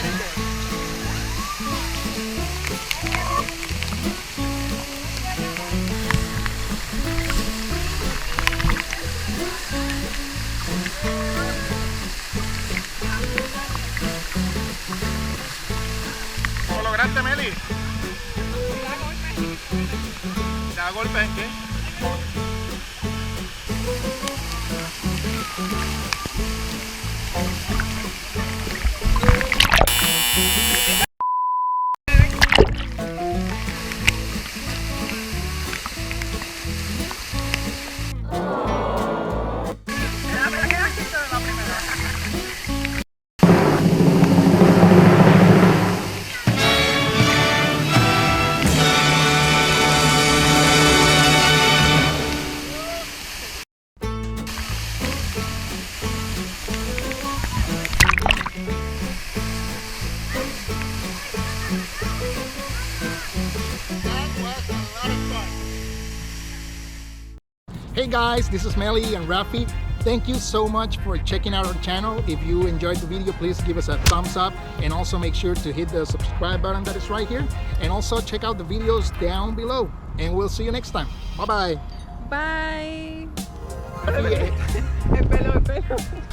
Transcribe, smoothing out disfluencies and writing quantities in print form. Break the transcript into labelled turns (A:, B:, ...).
A: getting there. ¿Cómo lograste, Meli? ¿Te da golpe en qué?
B: Hey guys, this is Meli and Rafy. Thank you so much for checking out our channel. If you enjoyed the video, please give us a thumbs up and also make sure to hit the subscribe button that is right here. And also check out the videos down below. And we'll see you next time. Bye bye.
C: Bye.
B: Rafy,
C: El pelo.